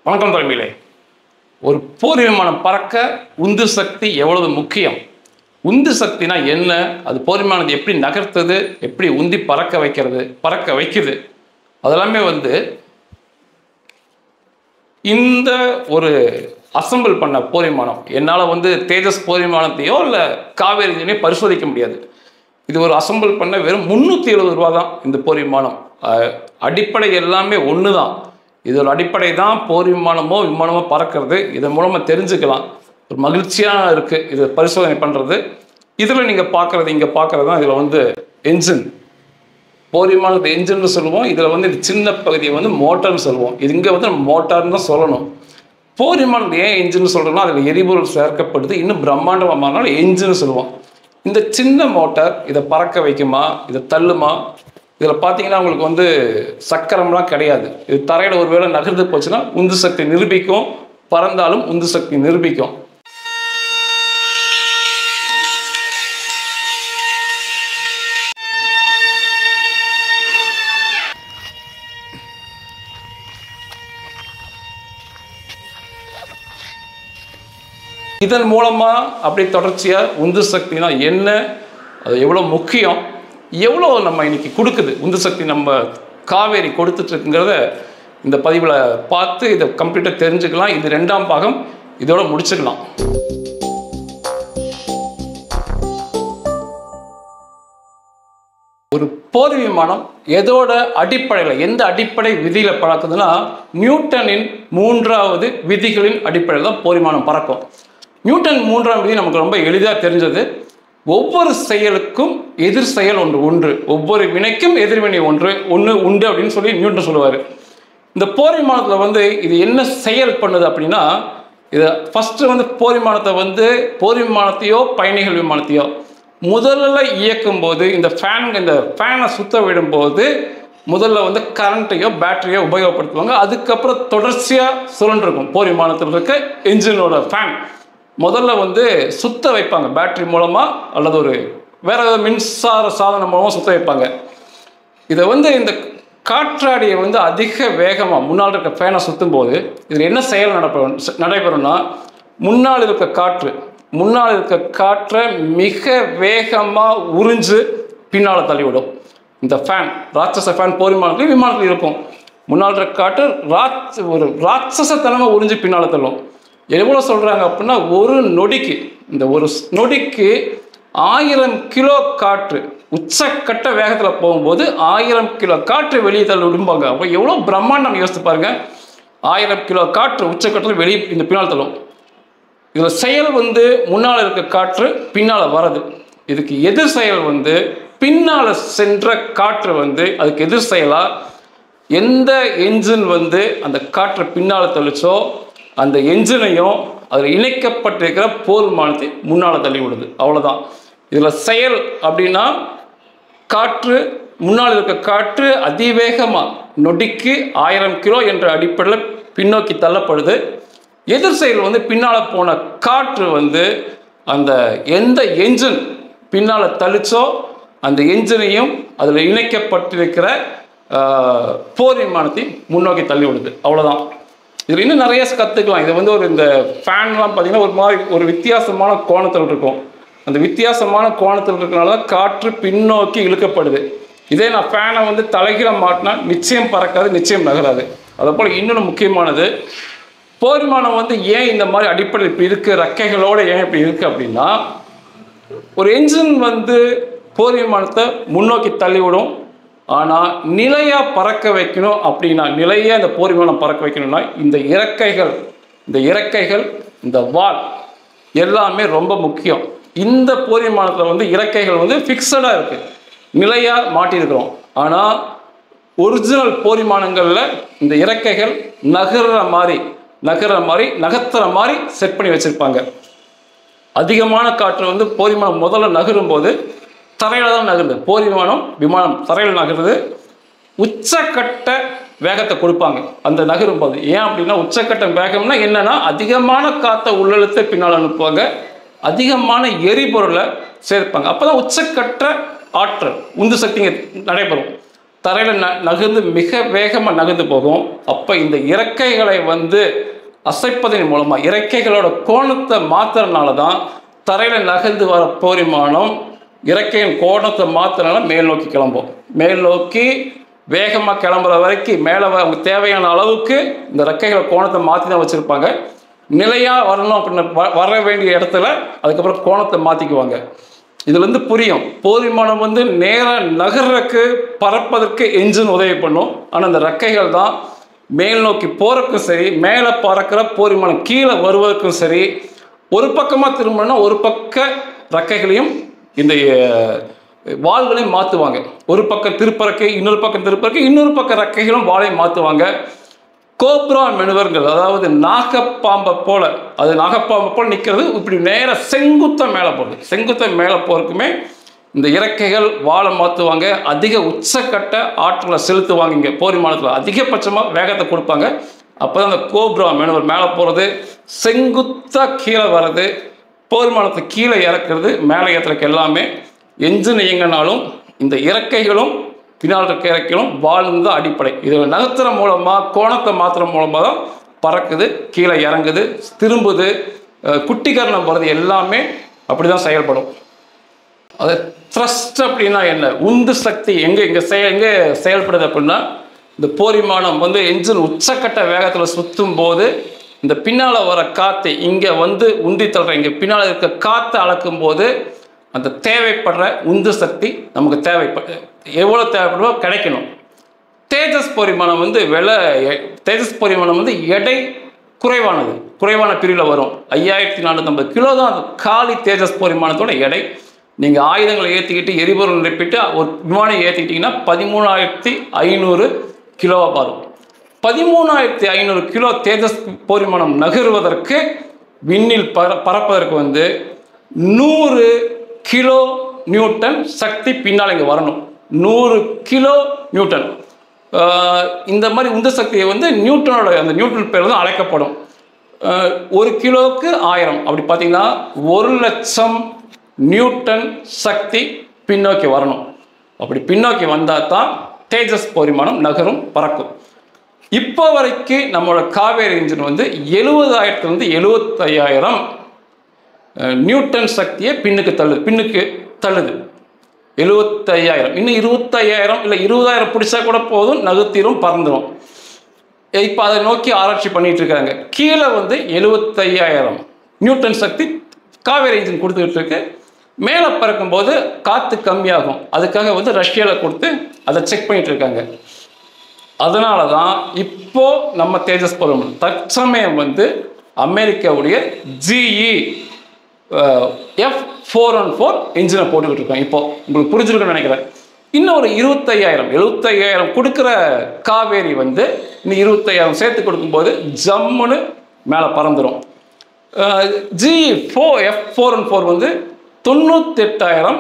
வணக்கம் தலைமையிலே. ஒரு போர் விமானம் பறக்க உந்து சக்தி எவ்வளவு முக்கியம்? உந்து சக்தினா என்ன? அது போர் விமானத்தை எப்படி நகர்த்துது, எப்படி உந்தி பறக்க வைக்குது, அதெல்லாமே இந்த ஒரு அசம்பிள் பண்ண போர் விமானம். என்னால் தேஜஸ் போர் விமானத்தையோ இல்லை காவேரி இன்ஜினையோ பரிசோதிக்க முடியாது. இது ஒரு அசம்பிள் பண்ண வெறும் 370 ரூபா தான் இந்த போர் விமானம். அடிப்படை எல்லாமே ஒன்று தான். இதோட அடிப்படை தான் போர் விமானமோ பறக்கிறது. இதன் மூலமாக தெரிஞ்சுக்கலாம். ஒரு மகிழ்ச்சியாக இருக்குது இது பரிசோதனை பண்ணுறது. இதில் நீங்கள் பார்க்குறது, இங்கே பார்க்குறது தான் இதில் என்ஜின். போர் விமானத்தை என்ஜின்னு சொல்லுவோம். இதில் இந்த சின்ன பகுதியை மோட்டார்னு சொல்லுவோம். இது இங்கே மோட்டார்னு தான் சொல்லணும். போர் விமானத்தை ஏன் என்ஜின்னு சொல்கிறோம்னா அதில் எரிபொருள் சேர்க்கப்படுது. இன்னும் பிரம்மாண்டமாக மாறினாலும் என்ஜின்னு சொல்லுவோம். இந்த சின்ன மோட்டார் இதை பறக்க வைக்குமா, இதை தள்ளுமா? இதில் பார்த்தீங்கன்னா உங்களுக்கு சக்கரம்லாம் கிடையாது. இது தரையில் ஒரு வேளை நகர்ந்து போச்சுன்னா உந்து சக்தி நிரூபிக்கும், பறந்தாலும் உந்து சக்தி நிரூபிக்கும். இதன் மூலமாக அப்படி தொடர்ச்சியாக உந்து சக்தினா என்ன, அது எவ்வளோ முக்கியம், எவ்வளோ நம்ம இன்னைக்கு கொடுக்குது உந்து சக்தி, நம்ம காவேரி கொடுத்துட்ருக்குங்கிறத இந்த பதிவில் பார்த்து இதை கம்ப்ளீட்டாக தெரிஞ்சுக்கலாம். இது 2ஆம் பாகம், இதோட முடிச்சுக்கலாம். ஒரு போர் விமானம் எதோட அடிப்படையில், எந்த அடிப்படை விதியில் பறக்குதுன்னா நியூட்டனின் 3வது விதிகளின் அடிப்படையில் தான் போர் விமானம் பறக்கும். நியூட்டன் 3ஆம் விதி நமக்கு ரொம்ப எளிதாக தெரிஞ்சது. ஒவ்வொரு செயலுக்கும் எதிர் செயல் ஒன்று, ஒவ்வொரு வினைக்கும் எதிர்வினை ஒன்று உண்டு அப்படின்னு சொல்லி நியூட்டன் சொல்லுவார். இந்த போர் விமானத்தில் இது என்ன செயல் பண்ணுது அப்படின்னா, இதை ஃபஸ்ட்டு போர் விமானத்தை போர் விமானத்தையோ பயணிகள் விமானத்தையோ முதல்ல இயக்கும் போது இந்த ஃபேனை சுத்த விடும்போது முதல்ல கரண்ட்டையோ பேட்டரியோ உபயோகப்படுத்துவாங்க. அதுக்கப்புறம் தொடர்ச்சியாக சுழன்றிருக்கும் போர் விமானத்தில் இருக்க என்ஜினோட ஃபேன். முதல்ல சுத்த வைப்பாங்க பேட்டரி மூலமாக அல்லது ஒரு வேற ஏதாவது மின்சார சாதனம் மூலமாக சுத்த வைப்பாங்க. இதை இந்த காற்றாடியை அதிக வேகமாக முன்னால் இருக்க ஃபேனை சுற்றும் போது இதில் என்ன செயல் நடைபெறும்னா, முன்னால் இருக்க காற்றை மிக வேகமாக உறிஞ்சு பின்னால் தள்ளிவிடும். இந்த ஃபேன், ராட்சச ஃபேன் போர் விமானத்தில் இருக்கும். முன்னால் இருக்க காற்று ஒரு ராட்சசத்தனமாக உறிஞ்சு பின்னால் தள்ளும். எவ்வளோ சொல்கிறாங்க அப்படின்னா, ஒரு நொடிக்கு 1000 கிலோ காற்று உச்சக்கட்ட வேகத்தில் போகும்போது 1000 கிலோ காற்று வெளியே தள்ளி விடும்பாங்க. அப்போ எவ்வளோ பிரம்மாண்டம் யோசித்து பாருங்க. 1000 கிலோ காற்று உச்சக்கட்டத்தில் வெளியே இந்த பின்னால் தள்ளும். இதில் செயல் முன்னால் இருக்க காற்று பின்னால் வர்றது. இதுக்கு எதிர் செயல் பின்னால் சென்ற காற்று அதுக்கு எதிர் செயலாக எந்த என்ஜின் அந்த காற்றை பின்னால் தள்ளிச்சோ அந்த என்ஜினையும் அதில் இணைக்கப்பட்டிருக்கிற போர் விமானத்தை முன்னால் தள்ளி விடுது. அவ்வளோதான். இதில் செயல் அப்படின்னா, காற்று முன்னால் இருக்க காற்று அதிவேகமாக நொடிக்கு 1000 கிலோ என்ற அடிப்படையில் பின்னோக்கி தள்ளப்படுது. எதிர் செயல் பின்னால் போன காற்று அந்த எந்த என்ஜின் பின்னால் தள்ளிச்சோ அந்த என்ஜினையும் அதில் இணைக்கப்பட்டிருக்கிற போர் விமானத்தை முன்னோக்கி தள்ளி விடுது. அவ்வளோதான். இதில் இன்னும் நிறைய கற்றுக்கலாம். இது ஒரு இந்த ஃபேன்லாம் பார்த்தீங்கன்னா ஒரு மாதிரி ஒரு வித்தியாசமான கோணத்தில் இருக்கும். அந்த வித்தியாசமான கோணத்தில் இருக்கிறனால தான் காற்று பின்னோக்கி இழுக்கப்படுது. இதே நான் ஃபேனை தலைகீழ மாட்டினா நிச்சயம் பறக்காது, நிச்சயம் நகராது. அதை போல் இன்னொன்று முக்கியமானது, போர் விமானம் ஏன் இந்த மாதிரி அடிப்படையில் இப்படி இருக்குது, ரெக்கைகளோடு ஏன் இப்படி இருக்குது அப்படின்னா, ஒரு என்ஜின் போர் விமானத்தை முன்னோக்கி தள்ளிவிடும். ஆனால் நிலையாக பறக்க வைக்கணும் அப்படின்னா, நிலையாக இந்த போர் விமானம் பறக்க வைக்கணும்னா இந்த இறக்கைகள் இந்த வால் எல்லாமே ரொம்ப முக்கியம். இந்த போர் விமானத்தில் இறக்கைகள் ஃபிக்ஸடாக இருக்குது, நிலையாக மாட்டியிருக்கிறோம். ஆனால் ஒரிஜினல் போர் விமானங்களில் இந்த இறக்கைகள் நகர்த்துற மாதிரி செட் பண்ணி வச்சுருப்பாங்க. அதிகமான காற்று போர் விமானம் முதல்ல நகரும் போது தரையில் தான் நகருது. போர் விமானம் தரையில் நகருது. உச்சக்கட்ட வேகத்தை கொடுப்பாங்க அந்த நகரும் போது. ஏன் அப்படின்னா, உச்சக்கட்ட வேகம்னா என்னன்னா, அதிகமான காற்றை உள்ளெழுத்து பின்னால் அனுப்புவாங்க, அதிகமான எரிபொருளை சேர்ப்பாங்க. அப்போ தான் உச்சக்கட்ட ஆற்றல் உந்து சக்தி நடைபெறும். தரையில் நகர்ந்து மிக வேகமாக நகர்ந்து போகும். அப்போ இந்த இறக்கைகளை வந்து அசைப்பதன் மூலமாக இறக்கைகளோட கோணத்தை மாற்றுறதுனால தான் தரையில் நகர்ந்து வர போர் விமானம் இறக்கையின் கோணத்தை மாற்றுறதுனால மேல் நோக்கி கிளம்பும். மேல் நோக்கி வேகமாக கிளம்புற வரைக்கும் மேலே அவங்க தேவையான அளவுக்கு இந்த இறக்கைகளை கோணத்தை மாற்றி தான் வச்சுருப்பாங்க. நிலையாக வரணும் அப்படின்னு வர வேண்டிய இடத்துல அதுக்கப்புறம் கோணத்தை மாற்றிக்குவாங்க. இதுலேருந்து புரியும், போர் விமானம் வந்து நேராக நகர்றதுக்கு பறப்பதற்கு என்ஜின் உதவி பண்ணும். ஆனால் இந்த ரெக்கைகள் தான் மேல் நோக்கி போகிறதுக்கும் சரி, மேலே பறக்கிற போர் விமானம் கீழே வருவதற்கும் சரி, ஒரு பக்கமாக திரும்பணும்னா ஒரு பக்க ரெக்கைகளையும் இந்த வாள்களையும் மாற்றுவாங்க. ஒரு பக்கம் திருப்பறக்கு, இன்னொரு பக்கம் திருப்பறக்கு, இன்னொரு பக்கம் ரெக்கைகளும் வாளையும் மாற்றுவாங்க. கோப்ரா மெனுவருங்கிறது, அதாவது நாகப்பாம்பை போல, அது நாகப்பாம்பை போல் நிற்கிறது, இப்படி நேராக செங்குத்தம் மேலே போகுது. செங்குத்தம் மேலே போகிறதுக்குமே இந்த இறக்கைகள் வாழை மாற்றுவாங்க. அதிக உச்சக்கட்ட ஆற்றலை செலுத்துவாங்க. இங்கே போர் விமானத்தில் அதிகபட்சமாக வேகத்தை கொடுப்பாங்க. அப்போ தான் அந்த கோப்ரா மெனுவர் மேலே போகிறது, செங்குத்தாக கீழே வர்றது, போர் விமானத்தை கீழே இறக்குறது, மேலே ஏற்றுறதுக்கு எல்லாமே என்ஜின் இயங்கினாலும் இந்த இறக்கைகளும் பின்னால் இருக்க இறக்கைகளும் வாழும் தான் அடிப்படை. இதில் நகர்த்துற மூலமாக கோணத்தை மாற்றுற மூலமாக தான் பறக்குது, கீழே இறங்குது, திரும்புது, குட்டிகரணம் போகிறது, எல்லாமே அப்படி தான் செயல்படும். அது த்ரஸ்ட் அப்படின்னா என்ன, உந்து சக்தி எங்கே செயல்படுது அப்படின்னா, இந்த போர் விமானம் வந்து என்ஜின் உச்சக்கட்ட வேகத்தில் சுற்றும் போது இந்த பின்னால் வர காற்று இங்கே வந்து உந்தி தள்ளுற, இங்கே பின்னால் இருக்க காற்றை அளக்கும் போது அந்த தேவைப்படுற உந்து சக்தி நமக்கு எவ்வளோ தேவைப்படுமோ கிடைக்கணும். தேஜஸ் போர் விமானம் வந்து தேஜஸ் போர் விமானம் வந்து எடை குறைவான பிரிவில் வரும். 5450 கிலோ தான் அது காலி தேஜஸ் போர் விமானத்தோட எடை. நீங்கள் ஆயுதங்களை ஏற்றிக்கிட்டு எரிபொருள் நிரப்பிட்டு ஒரு விமானம் ஏற்றிக்கிட்டிங்கன்னா 13500 கிலோவாக வரும். 13500 கிலோ தேஜஸ் போர் விமானம் நகருவதற்கு விண்ணில் பறப்பதற்கு வந்து 100 கிலோ நியூட்டன் சக்தி பின்னால் இங்கே வரணும். 100 கிலோ நியூட்டன். இந்த மாதிரி உந்து சக்தியை வந்து நியூட்டனோட அந்த நியூட்டன் பேர் தான் அழைக்கப்படும். 1 கிலோவுக்கு 1000, அப்படி பார்த்தீங்கன்னா 1,00,000 நியூட்டன் சக்தி பின்னோக்கி வரணும். அப்படி பின்னோக்கி வந்தால் தான் தேஜஸ் போர் விமானம் நகரும், பறக்கும். இப்போ வரைக்கும் நம்மளோட காவேரி இன்ஜின் வந்து 70,000 75,000 நியூட்டன் சக்தியை பின்னுக்கு தள்ளுது. 75,000, இன்னும் 25,000 இல்லை 20,000 பிடிச்சா கூட போதும், நகர்த்திரும், பறந்துடும். இப்போ அதை நோக்கி ஆராய்ச்சி பண்ணிட்டு இருக்காங்க. கீழே வந்து 75,000 நியூட்டன் சக்தி காவேரி இன்ஜின் கொடுத்துக்கிட்டு இருக்கு. மேலே பறக்கும்போது காற்று கம்மியாகும். அதுக்காக வந்து ரஷ்யாவில் கொடுத்து அதை செக் பண்ணிட்டு இருக்காங்க. அதனால தான் இப்போ நம்ம தேஜஸ் போர் விமானம் தற்சமயம் வந்து அமெரிக்காவுடைய GE F414 இன்ஜினை போட்டுக்கிட்டு இருக்கோம். இப்போ உங்களுக்கு புரிஞ்சிருக்குன்னு நினைக்கிறேன். இன்னும் ஒரு 25,000 75,000 கொடுக்குற காவேரி வந்து இன்னும் 25,000 சேர்த்து கொடுக்கும்போது ஜம்முன்னு மேலே பறந்துடும். GE F414 வந்து 98,000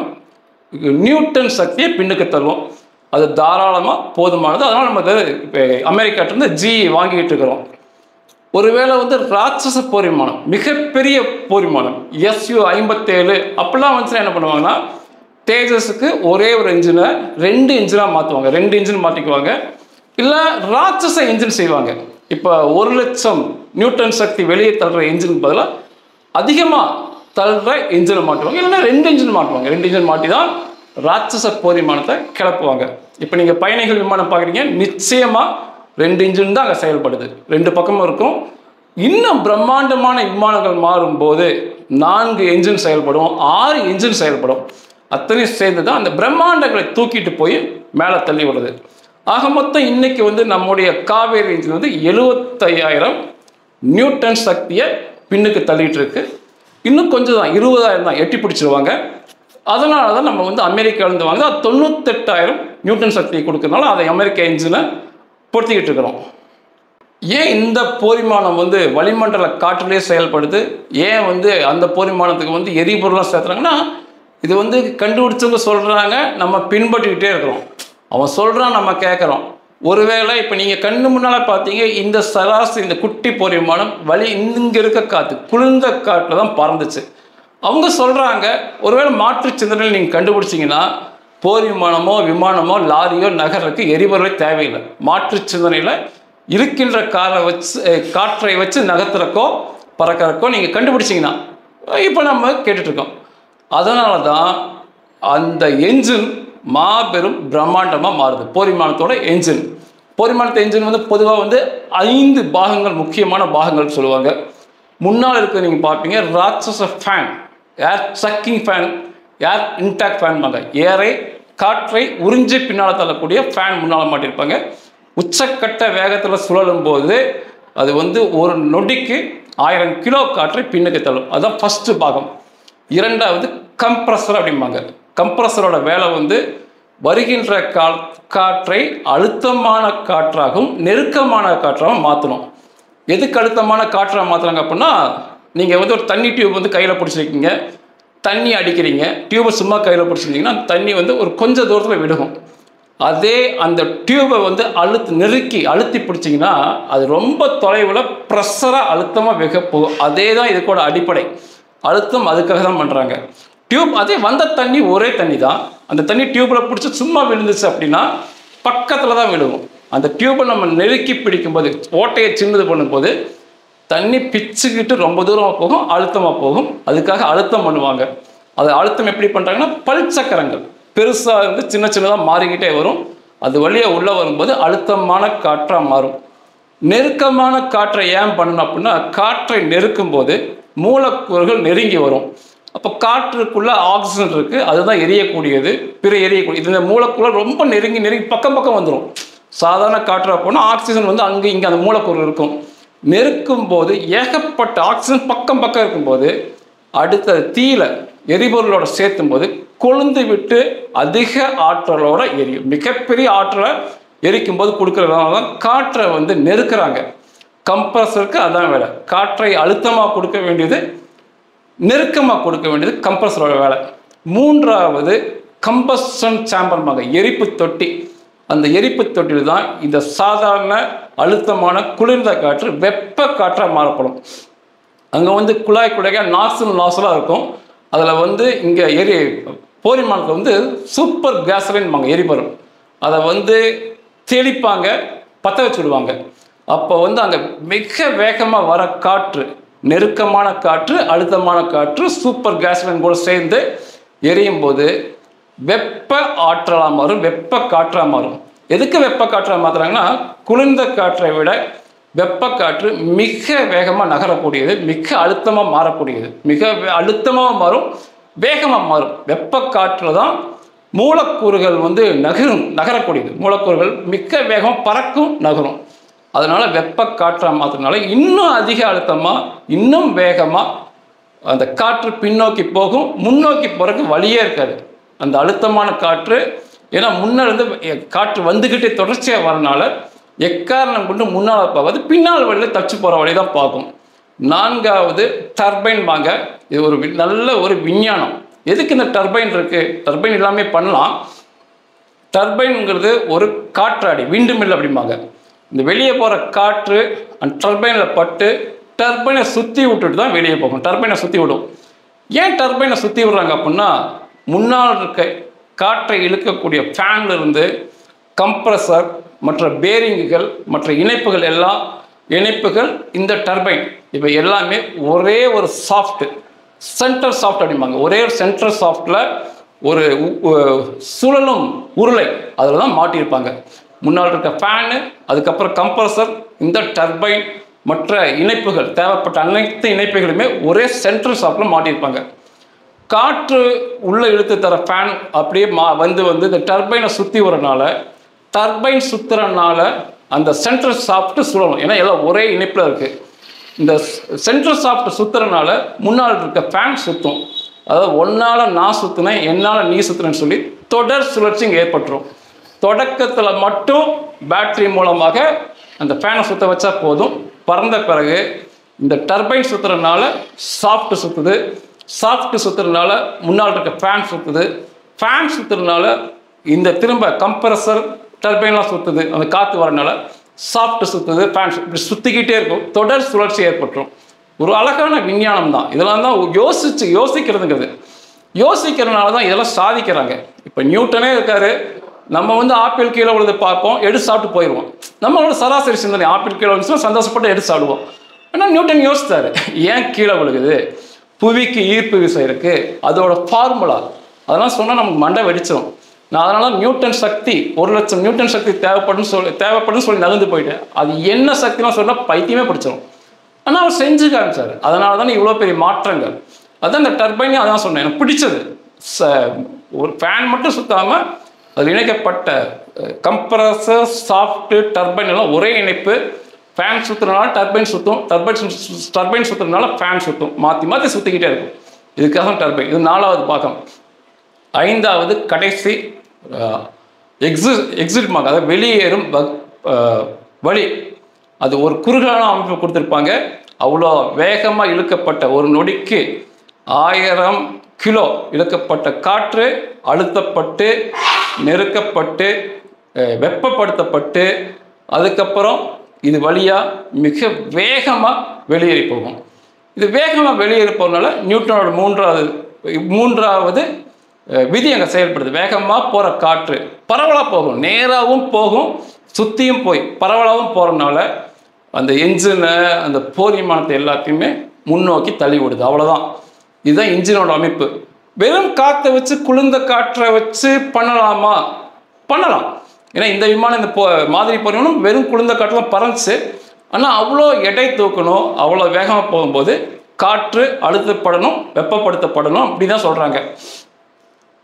நியூட்டன் சக்தியை பின்னுக்கு தருவோம். அது தாராளமாக போதுமானது. அதனால் நம்ம இப்போ அமெரிக்காட்டிலேருந்து GE வாங்கிக்கிட்டு இருக்கிறோம். ஒருவேளை வந்து ராட்சச போர் விமானம், மிகப்பெரிய போர் விமானம் Su-57 அப்படிலாம் வந்துச்சுன்னா என்ன பண்ணுவாங்கன்னா, தேஜஸுக்கு ஒரே ஒரு இன்ஜினை 2 இன்ஜினாக மாற்றுவாங்க. 2 இன்ஜின் மாற்றிக்குவாங்க. இல்லை ராட்சச இன்ஜின் செய்வாங்க. இப்போ 1,00,000 நியூட்டன் சக்தி வெளியே தள்ளுற இன்ஜினுக்கு பதிலாக அதிகமாக தள்ளுற இன்ஜினை மாட்டுவாங்க. இல்லைன்னா 2 இன்ஜின் மாட்டுவாங்க. 2 இன்ஜின் மாட்டி தான் ராட்சச போர் விமானத்தை கிளப்புவாங்க. இப்போ நீங்கள் பயணிகள் விமானம் பார்க்குறீங்க, நிச்சயமாக 2 இன்ஜின் தான் அங்கே செயல்படுது. 2 பக்கமும் இருக்கும். இன்னும் பிரம்மாண்டமான விமானங்கள் மாறும்போது 4 என்ஜின் செயல்படும், 6 என்ஜின் செயல்படும். அத்தனையும் சேர்ந்து தான் அந்த பிரம்மாண்டங்களை தூக்கிட்டு போய் மேலே தள்ளி விடுறது. ஆக மொத்தம் இன்னைக்கு வந்து நம்முடைய காவேரி இன்ஜின் வந்து 75,000 நியூட்டன் சக்தியை பின்னுக்கு தள்ளிட்டு இருக்கு. இன்னும் கொஞ்சம் தான், 20,000 தான் எட்டி பிடிச்சிருவாங்க. அதனால தான் நம்ம வந்து அமெரிக்காவிலேருந்து வாங்க 98,000 நியூட்டன் சக்தியை கொடுக்கறதுனால அதை அமெரிக்க இன்ஜினை பொருத்திக்கிட்டு இருக்கிறோம். ஏன் இந்த போர் விமானம் வந்து வளிமண்டல காற்றிலே செயல்படுது, ஏன் வந்து அந்த போர் விமானத்துக்கு வந்து எரிபொருளாக சேர்த்துறாங்கன்னா, இது வந்து கண்டுபிடிச்சவங்க சொல்கிறாங்க, நம்ம பின்பற்றிக்கிட்டே இருக்கிறோம். அவன் சொல்கிறான், நம்ம கேட்குறோம். ஒருவேளை இப்போ நீங்கள் கண்ணு முன்னால் பார்த்தீங்க, இந்த சராசரி இந்த குட்டி போர் விமானம் இங்கே இருக்க காற்று குளிர்ந்த காற்றில் தான் பறந்துச்சு. அவங்க சொல்கிறாங்க, ஒருவேளை மாற்று சிந்தனையில் நீங்கள் கண்டுபிடிச்சிங்கன்னா போர் விமானமோ விமானமோ லாரியோ நகருக்கு எரிபொருளே தேவையில்லை. மாற்று சிந்தனையில் இருக்கின்ற காற்றை வச்சு நகர்த்துறக்கோ பறக்கிறக்கோ நீங்கள் கண்டுபிடிச்சிங்கன்னா இப்போ நம்ம கேட்டுட்ருக்கோம். அதனால தான் அந்த என்ஜின் மாபெரும் பிரம்மாண்டமாக மாறுது. போர் விமானத்தோட என்ஜின், போர் விமானத்து என்ஜின் வந்து பொதுவாக வந்து 5 பாகங்கள், முக்கியமான பாகங்கள் சொல்லுவாங்க. முன்னால் இருக்க நீங்கள் பார்ப்பீங்க ராட்சச ஃபேன், ஏர் சக்கிங் ஃபேன், ஏர் இன்டாக்ட் ஃபேன் பாங்க. ஏரை காற்றை உறிஞ்சி பின்னால் தள்ளக்கூடிய ஃபேன் முன்னால் மாட்டியிருப்பாங்க. உச்சக்கட்ட வேகத்தில் சுழலும் போது அது வந்து ஒரு நொடிக்கு 1000 கிலோ காற்றை பின்னுக்கு தள்ளும். அதுதான் ஃபஸ்ட்டு பாகம். இரண்டாவது கம்ப்ரஸர் அப்படிம்பாங்க. கம்ப்ரஸரோட வேலை வந்து வருகின்ற காற்றை அழுத்தமான காற்றாகவும் நெருக்கமான காற்றாகவும் மாற்றணும். எதுக்கு அழுத்தமான காற்றாக மாற்றுறாங்க அப்படின்னா, நீங்கள் வந்து ஒரு தண்ணி டியூப் வந்து கையில் பிடிச்சிருக்கீங்க, தண்ணி அடிக்கிறீங்க, டியூபை சும்மா கையில் பிடிச்சிருந்தீங்கன்னா தண்ணி வந்து ஒரு கொஞ்சம் தூரத்தில் விடுகும். அதே அந்த டியூபை வந்து நெருக்கி அழுத்தி பிடிச்சிங்கன்னா அது ரொம்ப தொலைவில் ப்ரெஷராக அழுத்தமாக வெக போகும். அதே தான் இதுக்கூட அடிப்படை. அழுத்தம் அதுக்காக தான் பண்ணுறாங்க. டியூப் அதே வந்த தண்ணி ஒரே தண்ணி தான். அந்த தண்ணி டியூப்பில் பிடிச்சி சும்மா விழுந்துச்சு அப்படின்னா பக்கத்தில் தான் விழுகும். அந்த டியூப்பை நம்ம நெருக்கி பிடிக்கும்போது, ஓட்டையை சின்னது பண்ணும்போது தண்ணி பிச்சுக்கிட்டு ரொம்ப தூரமாக போகும், அழுத்தமாக போகும். அதுக்காக அழுத்தம் பண்ணுவாங்க. அது அழுத்தம் எப்படி பண்ணுறாங்கன்னா, பல் சக்கரங்கள் பெருசாக இருந்து சின்ன சின்னதாக மாறிக்கிட்டே வரும். அது வழியாக உள்ளே வரும்போது அழுத்தமான காற்றாக மாறும். நெருக்கமான காற்றை ஏன் பண்ணணும் அப்படின்னா, காற்றை நெருக்கும் போது மூலக்கூறுகள் நெருங்கி வரும். அப்போ காற்றுக்குள்ளே ஆக்சிஜன் இருக்குது, அதுதான் எரியக்கூடியது, பிற எரியக்கூடியது. இந்த மூலக்கூறுகள் ரொம்ப நெருங்கி பக்கம் வந்துடும். சாதாரண காற்றாக போனால் ஆக்சிஜன் வந்து அங்கே இங்கே அந்த மூலக்கூறு இருக்கும். நெருக்கும் போது ஏகப்பட்ட ஆக்சிஜன் பக்கம் இருக்கும்போது அடுத்த தீயில எரிபொருளோட சேர்த்தும் போது கொழுந்து விட்டு அதிக ஆற்றலோட எரியும். மிகப்பெரிய ஆற்றலை எரிக்கும் போது கொடுக்கறதுனால தான் காற்றை வந்து நெருக்கிறாங்க. கம்ப்ரஸருக்கு அதான் வேலை. காற்றை அழுத்தமாக கொடுக்க வேண்டியது, நெருக்கமாக கொடுக்க வேண்டியது கம்ப்ரஸரோட வேலை. மூன்றாவது கம்பஸ்டன் சேம்பர்பாங்க, எரிப்பு தொட்டி. அந்த எரிப்பு தொட்டியில் தான் இந்த சாதாரண அழுத்தமான குளிர்ந்த காற்று வெப்ப காற்றாக மாறப்படும். அங்கே வந்து குழாய்க்குள்ளையாக நாசலாக இருக்கும். அதில் வந்து இங்கே போர் விமானத்தில் வந்து சூப்பர் கேஸ்லைன்பாங்க எரிபொருள். அதை வந்து தெளிப்பாங்க, பற்ற வச்சுடுவாங்க. அப்போ வந்து அங்கே மிக வேகமாக வர காற்று, நெருக்கமான காற்று, அழுத்தமான காற்று சூப்பர் கேஸ்லைன் கூட சேர்ந்து எரியும் போது வெப்ப ஆற்றலாக மாறும், வெப்ப காற்றாக மாறும். எதுக்கு வெப்ப காற்றாக மாற்றுறாங்கன்னா, குளிர்ந்த காற்றை விட வெப்ப காற்று மிக வேகமாக நகரக்கூடியது, மிக அழுத்தமாக மாறக்கூடியது. மிக அழுத்தமாக மாறும், வேகமாக மாறும். வெப்ப காற்று தான் மூலக்கூறுகள் வந்து நகரக்கூடியது. மூலக்கூறுகள் மிக வேகமாக பறக்கும், நகரும். அதனால வெப்ப காற்றாக மாற்றுறதுனால இன்னும் அதிக அழுத்தமாக, இன்னும் வேகமாக அந்த காற்று பின்னோக்கி போகும். முன்னோக்கி போகிறதுக்கு வழியே இருக்காது அந்த அழுத்தமான காற்று. ஏன்னா முன்னிருந்து காற்று வந்துக்கிட்டே தொடர்ச்சியாக வரனால எக்காரணம் கொண்டு முன்னால் போகாது, பின்னால் வழியில் தச்சு போகிற வழி தான் பார்க்கும். நான்காவது டர்பைன் வாங்க. இது ஒரு நல்ல ஒரு விஞ்ஞானம். எதுக்கு இந்த டர்பைன் இருக்குது? டர்பைன் எல்லாமே பண்ணலாம். டர்பைன்ங்கிறது ஒரு காற்றாடி, விண்டு மில் அப்படிம்பாங்க. இந்த வெளியே போகிற காற்று அந்த டர்பைனில் பட்டு டர்பைனை சுற்றி விட்டுட்டு தான் வெளியே போகும். டர்பைனை சுற்றி விடும். ஏன் டர்பைனை சுற்றி விடுறாங்க அப்படின்னா, முன்னால் இருக்க காற்றை இழுக்கக்கூடிய ஃபேன்ல இருந்து கம்ப்ரஸர், மற்ற பேரிங்குகள், மற்ற இணைப்புகள் இந்த டர்பைன் இப்போ எல்லாமே ஒரே ஒரு சாஃப்ட், சென்டர் சாஃப்ட் அப்படிம்பாங்க. ஒரே ஒரு சென்டர் சாஃப்டில் ஒரு சுழலும் உருளை அதில் தான் மாட்டியிருப்பாங்க. முன்னால் இருக்க ஃபேனு, அதுக்கப்புறம் கம்ப்ரஸர், இந்த டர்பைன், மற்ற இணைப்புகள், தேவைப்பட்ட அனைத்து இணைப்புகளுமே ஒரே சென்ட்ரல் சாஃப்டில் மாட்டியிருப்பாங்க. காற்று உள்ளே இழுத்து தர ஃபேன் அப்படியே வந்து இந்த டர்பைனை சுற்றி வரனால, டர்பைன் சுற்றுறனால அந்த சென்ட்ரல் சாஃப்ட் சுழலும். ஏன்னா எல்லாம் ஒரே இணைப்பில் இருக்குது. இந்த சென்ட்ரல் சாஃப்ட் சுற்றுறனால முன்னால் இருக்க ஃபேன் சுற்றும். அதாவது ஒன்னால் நான் சுற்றினேன், என்னால் நீ சுற்றுனேன்னு சொல்லி தொடர் சுழற்சி இங்கே ஏற்பட்டுரும். தொடக்கத்தில் மட்டும் பேட்டரி மூலமாக அந்த ஃபேனை சுற்ற வச்சா போதும். பறந்த பிறகு இந்த டர்பைன் சுற்றுறதுனால சாஃப்ட் சுற்றுது, சாஃப்ட் சுற்றுறதுனால முன்னால் இருக்க ஃபேன் சுற்றுது, ஃபேன் சுற்றுறதுனால இந்த திரும்ப கம்ப்ரஸர் டர்பைன்லாம் சுற்றுது. அந்த காற்று வரனால சாஃப்ட் சுற்றுது, ஃபேன் இப்படி சுற்றிக்கிட்டே இருக்கும். தொடர் சுழற்சி ஏற்பட்டுரும். ஒரு அழகான விஞ்ஞானம் தான். இதெல்லாம் தான் யோசிக்கிறதுங்கிறது. யோசிக்கிறதுனால தான் இதெல்லாம் சாதிக்கிறாங்க. இப்போ நியூட்டனே இருக்காரு, நம்ம வந்து ஆப்பிள் கீழே விழுது பார்ப்போம், எடுத்து சாப்பிட்டு போயிடுவோம். நம்மளோட சராசரி சிந்தனை ஆப்பிள் கீழே விழுந்துச்சுன்னா சந்தோஷப்பட்டு எடுத்து சாப்பிடுவோம். ஆனால் நியூட்டன் யோசித்தாரு, ஏன் கீழே விழுகுது, புவிக்கு ஈர்ப்பு விசை இருக்குது, அதோட ஃபார்முலா அதெல்லாம் சொன்னால் நமக்கு மண்டை வெடிச்சிடும். நான் அதனால நியூட்டன் சக்தி 1,00,000 நியூட்டன் சக்தி தேவைப்படுன்னு சொல்லி நகர்ந்து போயிட்டேன். அது என்ன சக்திலாம் சொன்னால் பைத்தியமே பிடிச்சிடும். ஆனால் அவர் செஞ்சு காமிச்சார். அதனால தானே இவ்வளோ பெரிய மாற்றங்கள். அதுதான் இந்த டர்பைனே அதான் சொன்னேன், எனக்கு பிடிச்சது. ஒரு ஃபேன் மட்டும் சுத்தாமல் அதில் இணைக்கப்பட்ட கம்ப்ரஸர், சாஃப்ட், டர்பைன் எல்லாம் ஒரே இணைப்பு. ஃபேன் சுற்றுறதுனால டர்பைன் சுற்றும், டர்பைன் சுற்றுறதுனால ஃபேன் சுற்றும், மாற்றி மாற்றி சுற்றிக்கிட்டே இருக்கும். இதுக்காக டர்பைன். இது 4வது பாகம். 5வது கடைசி எக்ஸிட் மார்க், அதாவது வெளியேறும் வழி. அது ஒரு குறுகலான அமைப்பு கொடுத்துருப்பாங்க. அவ்வளோ வேகமாக இழுக்கப்பட்ட ஒரு நொடிக்கு 1000 கிலோ இழுக்கப்பட்ட காற்று அழுத்தப்பட்டு நெருக்கப்பட்டு வெப்பப்படுத்தப்பட்டு அதுக்கப்புறம் இது வழியாக மிக வேகமாக வெளியேறி போகும். இது வேகமாக வெளியேறி போகிறதுனால நியூட்டனோட மூன்றாவது விதி அங்கே செயல்படுது. வேகமாக போகிற காற்று பரவலாக போகும், நேராகவும் போகும், சுற்றியும் போய் பரவலாகவும் போகிறதுனால அந்த என்ஜினை, அந்த போர் விமானத்தை எல்லாத்தையுமே முன்னோக்கி தள்ளி விடுது. அவ்வளோதான். இதுதான் இன்ஜினோட அமைப்பு. வெறும் காற்றை வச்சு, குளிர்ந்த காற்றை வச்சு பண்ணலாமா? பண்ணலாம். ஏன்னா இந்த விமானம், இந்த மாதிரி போர் விமானம் வெறும் குளிர்ந்த காற்றுலாம் பறந்துச்சு. ஆனால் அவ்வளோ எடை தூக்கணும், அவ்வளோ வேகமாக போகும்போது காற்று அழுத்தப்படணும், வெப்பப்படுத்தப்படணும், அப்படி தான் சொல்கிறாங்க.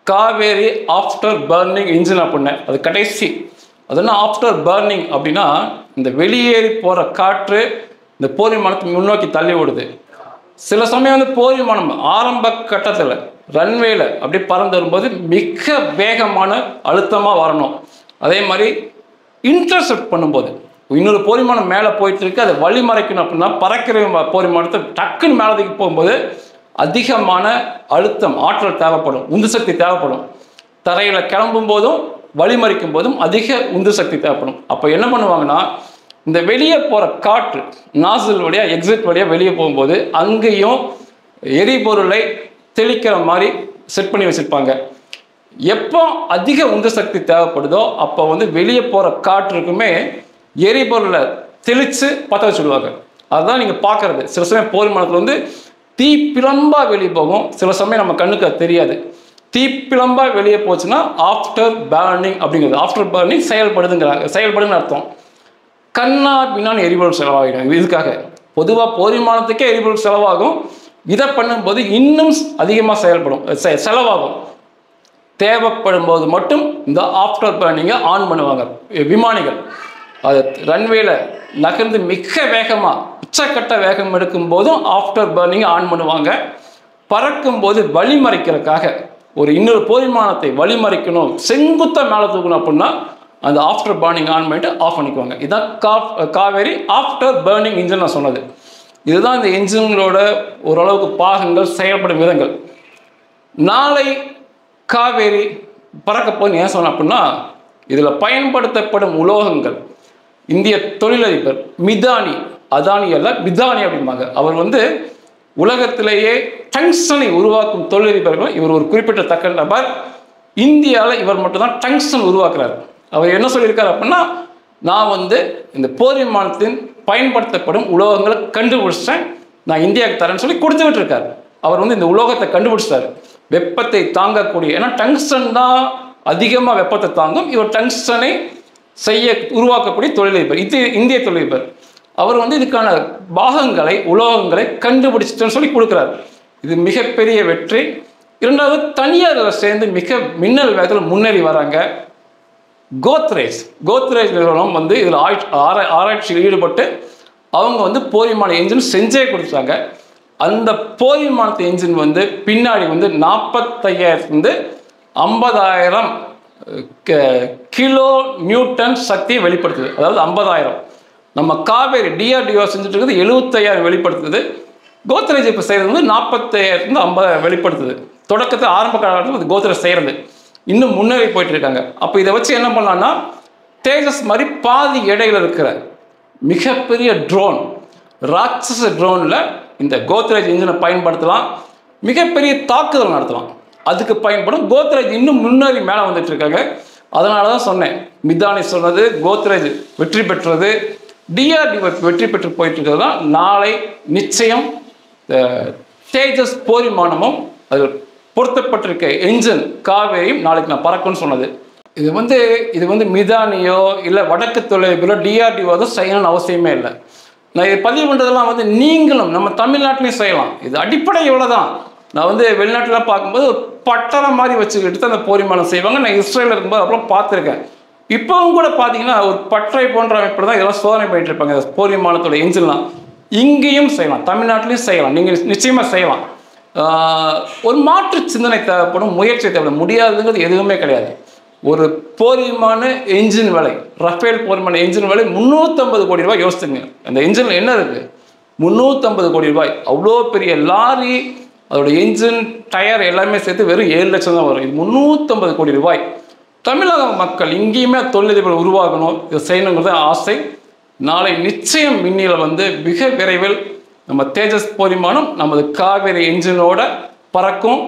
காவேரி ஆஃப்டர் பர்னிங் இன்ஜின் அப்படின்னா அது கடைசி. அதெல்லாம் ஆஃப்டர் பர்னிங் அப்படின்னா இந்த வெளியேறி போகிற காற்று இந்த போர் விமானத்தை முன்னோக்கி தள்ளி விடுது. சில சமயம் வந்து போர் விமானம் ஆரம்ப கட்டத்தில் ரன்வேல அப்படி பறந்து வரும்போது மிக வேகமான அழுத்தமாக வரணும். அதே மாதிரி இன்டர்செப்ட் பண்ணும்போது இன்னொரு போர் விமானம் மேலே போயிட்டு இருக்கு, அதை வழி மறைக்கணும் அப்படின்னா பறக்கிற போர் விமானத்தை டக்குன்னு மேலதுக்கு போகும்போது அதிகமான அழுத்தம், ஆற்றல் தேவைப்படும், உந்து சக்தி தேவைப்படும். தரையில் கிளம்பும் போதும் வழிமறிக்கும் போதும் அதிக உந்து சக்தி தேவைப்படும். அப்போ என்ன பண்ணுவாங்கன்னா, இந்த வெளியே போகிற காற்று நாசில் வழியாக, எக்ஸிட் வழியாக வெளியே போகும்போது அங்கேயும் எரிபொருளை தெளிக்கிற மாதிரி செட் பண்ணி வச்சுருப்பாங்க. எப்போ அதிக உந்து சக்தி தேவைப்படுதோ அப்போ வந்து வெளியே போகிற காற்றுக்குமே எரிபொருளை தெளித்து பற்ற வச்சுடுவாங்க. அதுதான் நீங்கள் பார்க்குறது. சில சமயம் போர் விமானத்தில் வந்து தீ பிளம்பாக வெளியே போகும், சில சமயம் நம்ம கண்ணுக்கு அது தெரியாது. தீ பிளம்பாக வெளியே போச்சுன்னா ஆஃப்டர் பர்னிங் அப்படிங்கிறது. ஆஃப்டர் பர்னிங் செயல்படுன்னு அர்த்தம். கண்ணா பின்னான்னு எரிபொருள் செலவாகிடும். இதுக்காக பொதுவாக போர் விமானத்துக்கே எரிபொருள் செலவாகும். இதை பண்ணும்போது இன்னும் அதிகமாக செலவாகும். தேவைப்படும் போது மட்டும் இந்த ஆஃப்டர் பர்னிங்கை ஆன் பண்ணுவாங்க விமானிகள். அது ரன்வேல நகர்ந்து மிக வேகமாக உச்சக்கட்ட வேகம் எடுக்கும் போதும் ஆஃப்டர் பர்னிங்கை ஆன் பண்ணுவாங்க. பறக்கும் போது வழிமறைக்கிறதுக்காக இன்னொரு போர் விமானத்தை வழிமறைக்கணும், செங்குத்த மேலே தூக்கணும் அப்படின்னா அந்த ஆஃப்டர் பர்னிங் ஆன் பண்ணிட்டு ஆஃப் பண்ணிக்குவாங்க. இதுதான் காவேரி ஆஃப்டர் பர்னிங் இன்ஜின் நான் சொன்னது. இதுதான் இந்த இன்ஜின்களோட ஓரளவுக்கு பாகங்கள், செயல்படும் விதங்கள். நாளை காவேரி பறக்க போய் ஏன் சொன்னேன் அப்படின்னா, இதில் பயன்படுத்தப்படும் உலோகங்கள் இந்திய தொழிலதிபர் அதானி அல்ல மிதானி அப்படிம்பாங்க. அவர் வந்து உலகத்திலேயே டங்ஸ்டனை உருவாக்கும் தொழிலதிபர்கள் இவர் ஒரு குறிப்பிட்டத்தக்க நபர். இந்தியாவில் இவர் மட்டும்தான் டங்ஸ்டன் உருவாக்குறாரு. அவர் என்ன சொல்லியிருக்காரு அப்படின்னா, நான் வந்து இந்த போர் விமானத்தின் பயன்படுத்தப்படும் உலோகங்களை கண்டுபிடிச்சிட்டேன், நான் இந்தியாவுக்கு தரேன்னு சொல்லி கொடுத்துக்கிட்டு இருக்காரு. அவர் வந்து இந்த உலோகத்தை கண்டுபிடிச்சிட்டாரு, வெப்பத்தை தாங்கக்கூடிய. ஏன்னா டங்ஸ்டன் தான் அதிகமாக வெப்பத்தை தாங்கும். இவர் டங்ஸ்டனை உருவாக்கக்கூடிய தொழிலதிபர், இந்திய தொழிலதிபர். அவர் வந்து இதுக்கான பாகங்களை, உலோகங்களை கண்டுபிடிச்சிட்டேன்னு சொல்லி கொடுக்குறாரு. இது மிகப்பெரிய வெற்றி. இரண்டாவது, தனியார் சேர்ந்து மிக மின்னல் வேகத்தில் முன்னேறி வராங்க. கோத்ரேஜ் நிறுவனம் வந்து இதில் ஆராய்ச்சியில் ஈடுபட்டு அவங்க வந்து போர் விமான என்ஜின் செஞ்சே கொடுத்தாங்க. அந்த போர் விமானத்து என்ஜின் வந்து பின்னாடி வந்து 45,000 50,000 கிலோ நியூட்டன் சக்தியை வெளிப்படுத்துது. அதாவது 50,000. நம்ம காவேரி DRDO செஞ்சுட்டு இருக்குது 75,000 வெளிப்படுத்துது. கோத்ரேஜ் இப்போ செய்கிறது வந்து 45,000 50,000 வெளிப்படுத்துது. தொடக்கத்தில் ஆரம்ப காலத்தில் கோத்ரேஜ் செய்கிறது இன்னும் முன்னேறி போயிட்டு இருக்காங்க. அப்போ இதை வச்சு என்ன பண்ணலான்னா, தேஜஸ் மாதிரி பாதி எடையில் இருக்கிற மிகப்பெரிய ட்ரோன், ராட்சச ட்ரோனில் இந்த கோத்ரேஜ் இன்ஜினை பயன்படுத்தலாம். மிகப்பெரிய தாக்குதல் நடத்தலாம். அதுக்கு பயன்படும். கோத்ரேஜ் இன்னும் முன்னேறி மேலே வந்துட்டு இருக்காங்க. அதனால தான் சொன்னேன், மிதானி சொன்னது, கோத்ரேஜ் வெற்றி பெற்றது, டிஆர்டிஓ வெற்றி பெற்று போயிட்டு இருக்கிறது தான். நாளை நிச்சயம் தேஜஸ் போர் விமானமும் அதில் பொருத்தப்பட்டிருக்க என்ஜின் காவேரியும் நாளைக்கு நான் பறக்கும்னு சொன்னது. இது வந்து மிதானியோ இல்லை வடக்கு தொலைவிலோ டிஆர்டிஓ தான் செய்யணும்னு அவசியமே இல்லை. நான் இதை பதிவு பண்ணுறதெல்லாம் வந்து நீங்களும் நம்ம தமிழ்நாட்டிலையும் செய்யலாம். இது அடிப்படை இவ்வளோ தான். நான் வந்து வெளிநாட்டில் பார்க்கும்போது ஒரு பட்டணம் மாதிரி வச்சுக்கிட்டு அந்த போர் விமானம் செய்வாங்க. நான் இஸ்ரேலில் இருக்கும்போது அப்புறம் பார்த்துருக்கேன். இப்போவும் கூட பார்த்தீங்கன்னா ஒரு பட்டறை போன்ற அமைப்பில் தான் இதெல்லாம் சோதனை பண்ணிட்டு இருப்பாங்க. போர் விமானத்தோட என்ஜின்லாம் இங்கேயும் செய்யலாம், தமிழ்நாட்டிலையும் செய்யலாம், நீங்கள் நிச்சயமாக செய்யலாம். ஒரு மாற்று சிந்தனை தேவைப்படும், முயற்சி தேவைப்படும். முடியாதுங்கிறது எதுவுமே கிடையாது. ஒரு போர் விமான என்ஜின் விலை, ரஃபேல் போர் விமான என்ஜின் விலை 350 கோடி ரூபாய். யோசிச்சுங்க, அந்த என்ஜினில் என்ன இருக்குது? 350 கோடி ரூபாய். அவ்வளோ பெரிய லாரி, அதோட என்ஜின், டயர் எல்லாமே சேர்த்து வெறும் 7 லட்சம் தான் வரும். இது 350 கோடி ரூபாய். தமிழக மக்கள் இங்கேயுமே தொழிலதிபர் உருவாகணும், இதை செய்யணுங்கிறது ஆசை. நாளை நிச்சயம் விண்ணில் வந்து மிக விரைவில் நம்ம தேஜஸ் போர் விமானம் நமது காவேரி என்ஜினோட பறக்கும்.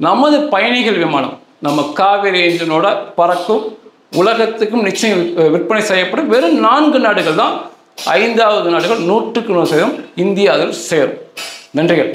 நமது பயணிகள் விமானம் நம்ம காவேரி என்ஜினோட பறக்கும். உலகத்துக்கும் நிச்சயம் விற்பனை செய்யப்படும். வெறும் 4 நாடுகள் தான், 5வது நாடுகள் 100% இந்தியா அதில் சேரும். நன்றிகள்.